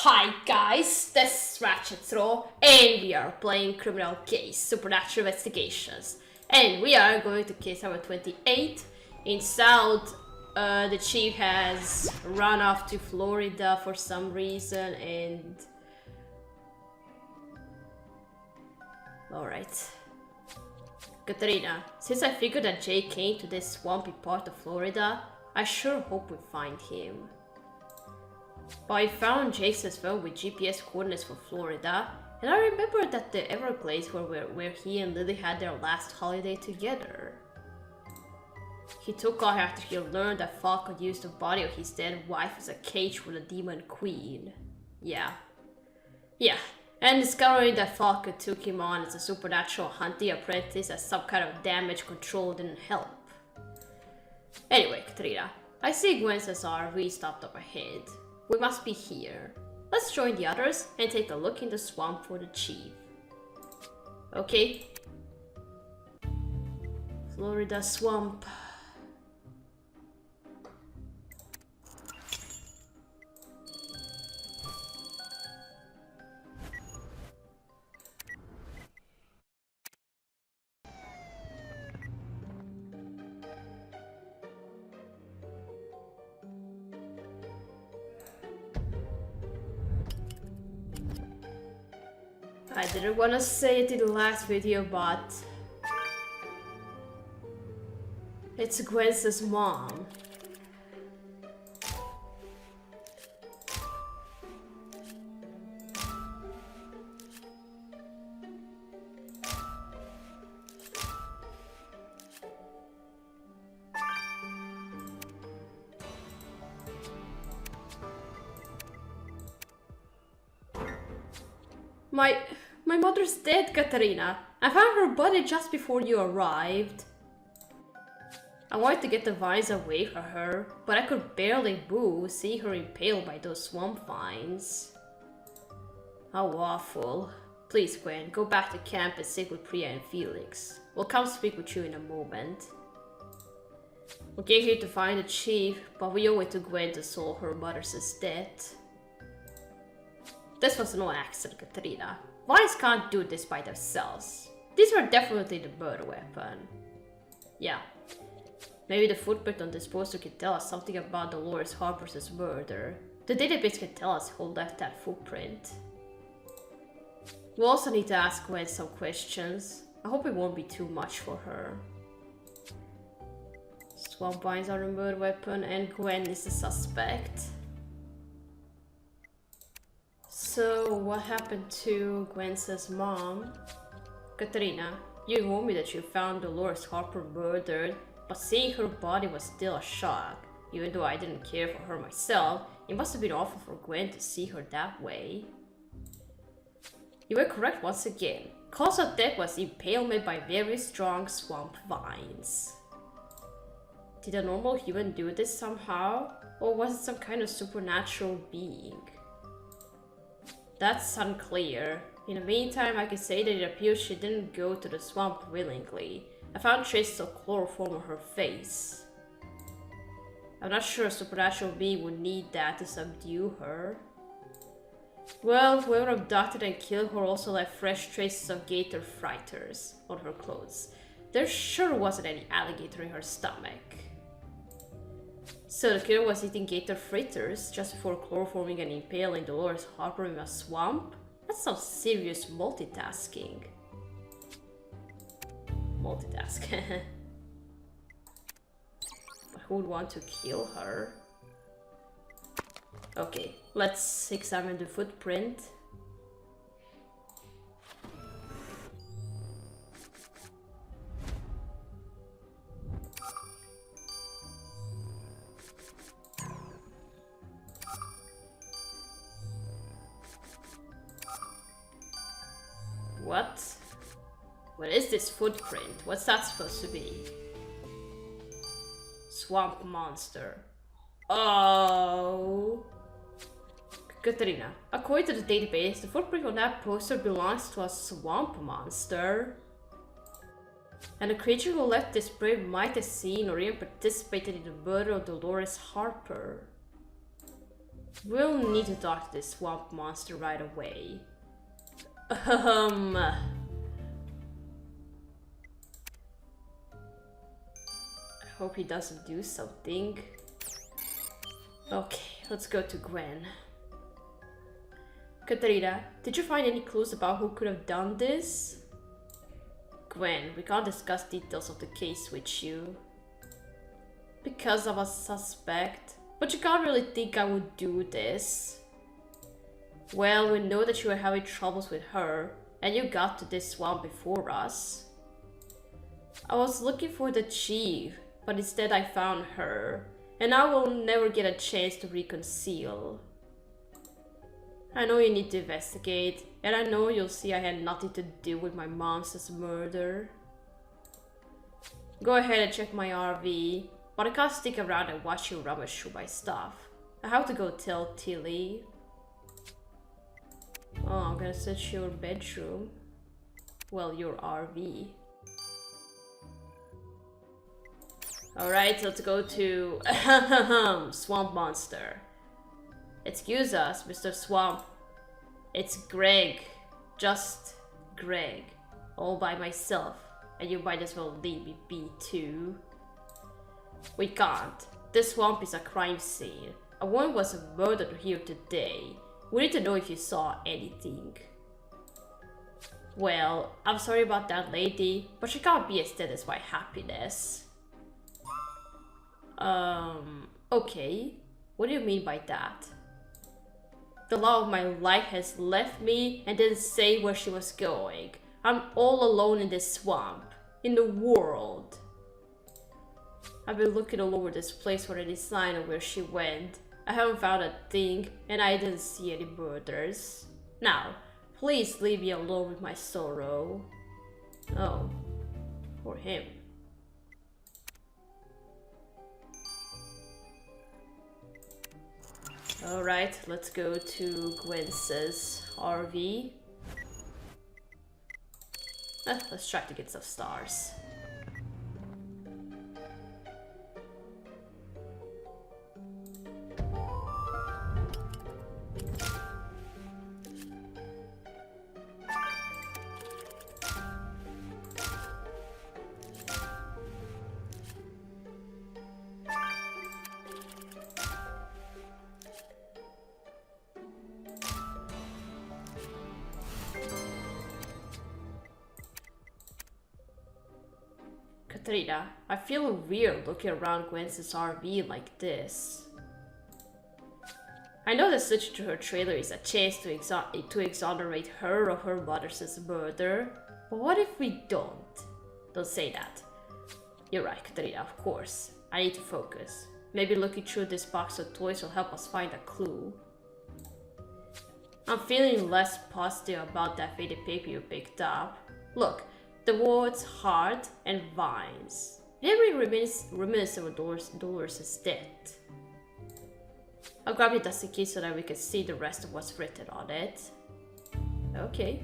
Hi guys, this is Ratchet and we are playing Criminal Case Supernatural Investigations, and we are going to case number 28. In South, the chief has run off to Florida for some reason, and alright. Katrina, since I figured that Jay came to this swampy part of Florida, I sure hope we find him. But I found Jake's phone with GPS coordinates for Florida, and I remembered that the Everglades were where he and Lily had their last holiday together. He took off after he learned that Falk had used the body of his dead wife as a cage for the Demon Queen. Yeah, and discovering that Falk took him on as a supernatural hunting apprentice as some kind of damage control didn't help. Anyway, Katrina, I see Gwen's RV stopped up ahead. We must be here. Let's join the others and take a look in the swamp for the chief. Okay. Florida swamp. I didn't want to say it in the last video, but it's Gwen's mom. My mother's dead, Katarina. I found her body just before you arrived. I wanted to get the vines away from her, but I could barely move seeing her impaled by those swamp vines. How awful. Please, Gwen, go back to camp and sit with Priya and Felix. We'll come speak with you in a moment. We came here to find the chief, but we owe it to Gwen to solve her mother's death. This was no accident, Katrina. Vines can't do this by themselves. These were definitely the murder weapon. Yeah. Maybe the footprint on this poster can tell us something about Dolores Harper's murder. The database can tell us who left that footprint. We'll also need to ask Gwen some questions. I hope it won't be too much for her. Swamp vines are a murder weapon and Gwen is the suspect. So, what happened to Gwen's mom? Katrina, you informed me that you found Dolores Harper murdered, but seeing her body was still a shock. Even though I didn't care for her myself, it must have been awful for Gwen to see her that way. You were correct once again. Cause of death was impalement by very strong swamp vines. Did a normal human do this somehow? Or was it some kind of supernatural being? That's unclear. In the meantime, I can say that it appears she didn't go to the swamp willingly. I found traces of chloroform on her face. I'm not sure a supernatural being would need that to subdue her. Well, whoever abducted and killed her also left fresh traces of gator fritters on her clothes. There sure wasn't any alligator in her stomach. So the killer was eating gator fritters just before chloroforming and impaling Dolores Harper in a swamp? That's some serious multitasking. Multitask. But who would want to kill her? Okay, let's examine the footprint. What? What is this footprint? What's that supposed to be? Swamp monster. Oh. Katrina, according to the database, the footprint on that poster belongs to a swamp monster. And the creature who left this print might have seen or even participated in the murder of Dolores Harper. We'll need to talk to this swamp monster right away. I hope he doesn't do something. Okay, let's go to Gwen. Katarina, did you find any clues about who could have done this? Gwen, we can't discuss details of the case with you. Because I'm a suspect. But you can't really think I would do this. Well, we know that you were having troubles with her, and you got to this swamp before us. I was looking for the chief, but instead I found her, and I will never get a chance to reconcile. I know you need to investigate, and I know you'll see I had nothing to do with my mom's murder. Go ahead and check my RV, but I can't stick around and watch you rummage through my stuff. I have to go tell Tilly. Oh, I'm gonna search your bedroom. Well, your RV. Alright, let's go to Swamp Monster. Excuse us, Mr. Swamp. It's Greg. Just Greg. All by myself. And you might as well leave me be too. We can't. This swamp is a crime scene. A woman was murdered here today. We need to know if you saw anything. Well, I'm sorry about that lady, but she can't be extended by happiness. Okay. What do you mean by that? The love of my life has left me and didn't say where she was going. I'm all alone in this swamp. In the world. I've been looking all over this place for any sign of where she went. I haven't found a thing, and I didn't see any murders. Now, please leave me alone with my sorrow. Oh, for him. Alright, let's go to Gwen's RV. Let's try to get some stars. Katrina, I feel weird looking around Gwen's RV like this. I know that searching through her trailer is a chance to exonerate her of her mother's murder, but what if we don't? Don't say that. You're right, Katrina, of course. I need to focus. Maybe looking through this box of toys will help us find a clue. I'm feeling less positive about that faded paper you picked up. Look. The words heart and vines. Every reminiscence of Dolores' death. I'll grab it just in case so that we can see the rest of what's written on it. Okay.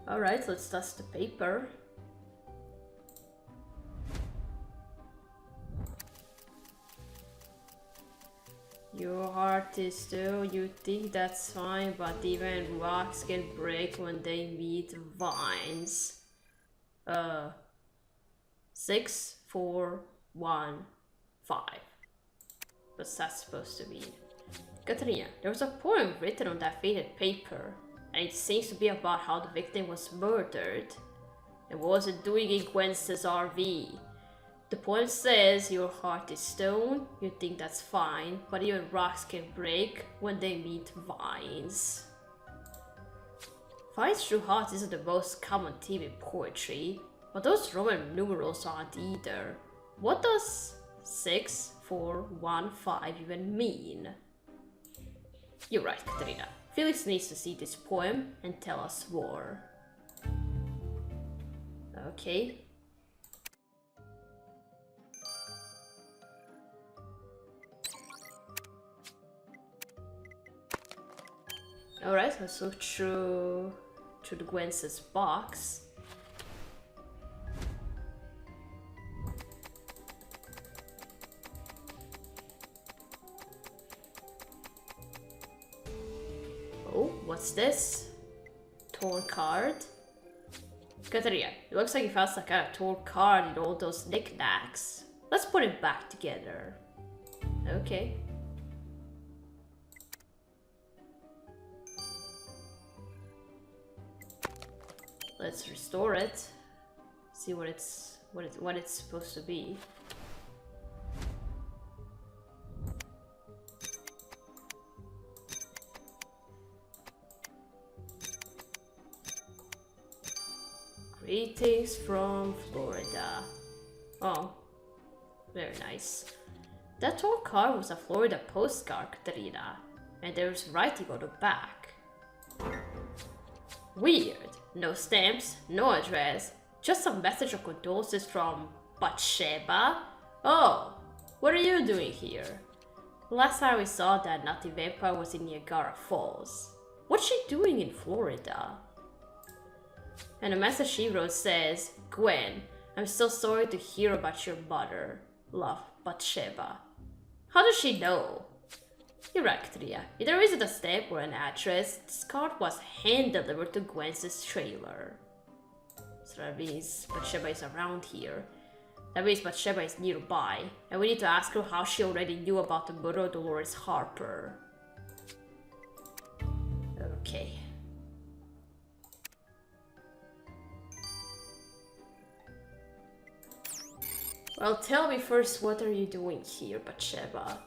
Alright, let's dust the paper. Your heart is still, you think that's fine, but even rocks can break when they meet vines. 6, 4, 1, 5. What's that supposed to mean? Katrina, there was a poem written on that faded paper, and it seems to be about how the victim was murdered. And what was it doing in Gwen's RV? The poem says your heart is stone, you think that's fine, but even rocks can break when they meet vines. Vines through hearts isn't the most common theme in poetry, but those Roman numerals aren't either. What does 6, 4, 1, 5 even mean? You're right, Katrina. Felix needs to see this poem and tell us more. Okay. Alright, let's look through the Gwen's box. what's this? Tour card? Katarina, it looks like you found some kind of tour card in all those knickknacks. Let's put it back together. Okay. Let's restore it. See what it's supposed to be. Greetings from Florida. Oh, very nice. That tour card was a Florida postcard, Katarina, and there's writing on the back. Weird. No stamps, no address, just a message of condolences from Bathsheba. Oh, what are you doing here? Last time we saw that nutty vampire was in Niagara Falls. What's she doing in Florida? And the message she wrote says, Gwen, I'm so sorry to hear about your mother. Love, Bathsheba. How does she know? You're right, Katarina. If there isn't a stamp or an address, this card was hand-delivered to Gwen's trailer. So that means Bathsheba is around here. That means Bathsheba is nearby, and we need to ask her how she already knew about the murder of Dolores Harper. Okay. Well, tell me first, what are you doing here, Bathsheba?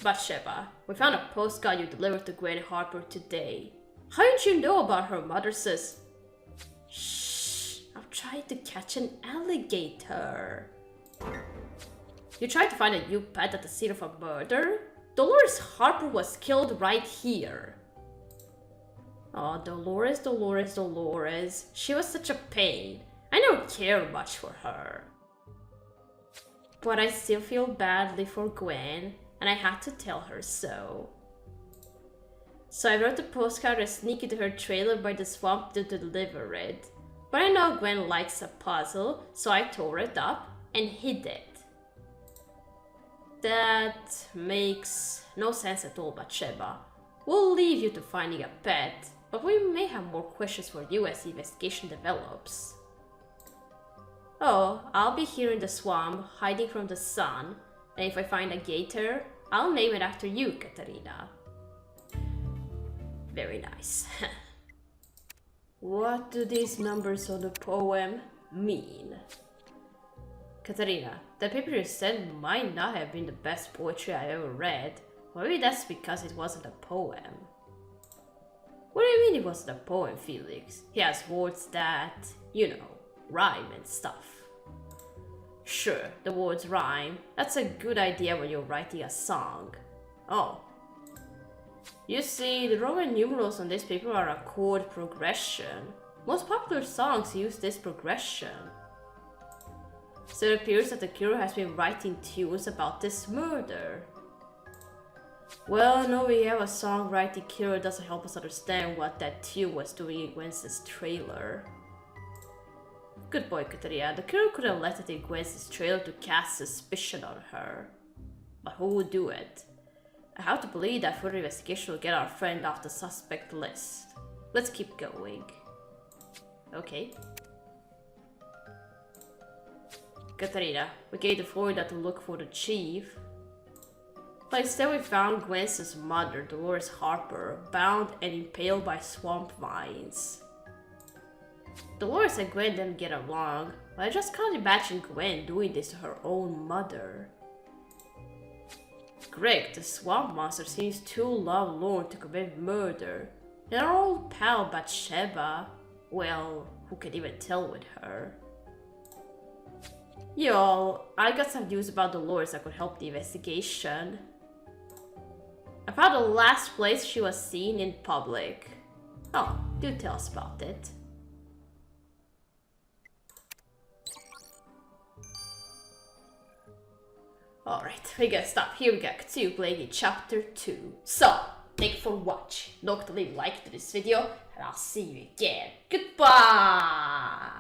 Bathsheba, we found a postcard you delivered to Gwen Harper today. How did you know about her mother, sis? Shh, I'm trying to catch an alligator. You tried to find a new pet at the scene of a murder? Dolores Harper was killed right here. Oh, Dolores, Dolores, Dolores. She was such a pain. I don't care much for her. But I still feel badly for Gwen, and I had to tell her so. So I wrote the postcard and sneaked into her trailer by the swamp to deliver it. But I know Gwen likes a puzzle, so I tore it up and hid it. That makes no sense at all, Bathsheba. We'll leave you to finding a pet, but we may have more questions for you as the investigation develops. Oh, I'll be here in the swamp, hiding from the sun, and if I find a gator, I'll name it after you, Katarina. Very nice. What do these numbers on the poem mean? Katarina, the paper you sent might not have been the best poetry I ever read. Maybe that's because it wasn't a poem. What do you mean it wasn't a poem, Felix? He has words that, you know, rhyme and stuff. Sure, the words rhyme. That's a good idea when you're writing a song. Oh. You see, the Roman numerals on this paper are a chord progression. Most popular songs use this progression. So it appears that the killer has been writing tunes about this murder. Well, no, we have a songwriting killer doesn't help us understand what that tune was doing in Gwen's trailer. Good boy, Katarina. The killer could have left it in Gwen's trailer to cast suspicion on her. But who would do it? I have to believe that further investigation will get our friend off the suspect list. Let's keep going. Okay. Katarina, we gave the Florida to look for the chief. But instead we found Gwen's mother, Dolores Harper, bound and impaled by swamp vines. Dolores and Gwen didn't get along, but I just can't imagine Gwen doing this to her own mother. Greg, the swamp monster, seems too lovelorn to commit murder. And our old pal Bathsheba, well, who can even tell with her? Y'all, I got some news about Dolores that could help the investigation. I found the last place she was seen in public. Oh, do tell us about it. Alright, we gotta stop here. We got continue playing in chapter 2. So, thank you for watching. Don't forget to leave a like to this video, and I'll see you again. Goodbye!